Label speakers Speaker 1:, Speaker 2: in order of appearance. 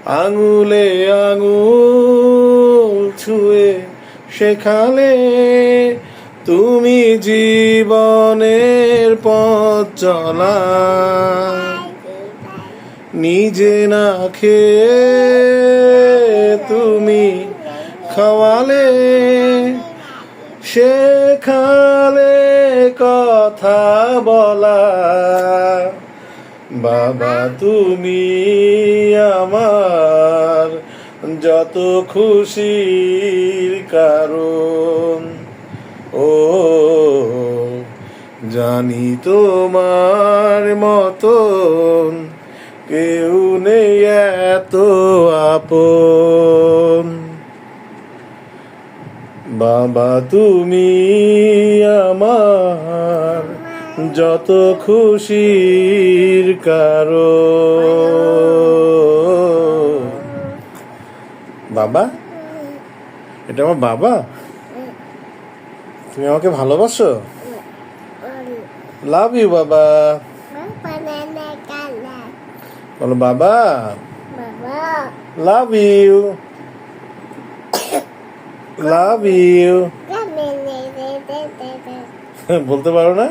Speaker 1: আঙুলে আঙুল ছুঁয়ে শেখালে তুমি জীবনের পথ চলা। নিজে না খেয়ে তুমি খাওয়ালে, শেখালে কথা বলা। বাবা তুমি আমার যত খুশির কারণ। ও জানি তোমার মতন কেউ নেই এত আপন। বাবা তুমি আমার যত খুশির কারণ। বাবা, এটা আমার বাবা। তুমি আমাকে ভালোবাসো? লাভ ইউ বাবা। বলো বাবা, লাভ ইউ, লাভ ইউ। বলতে পারো না?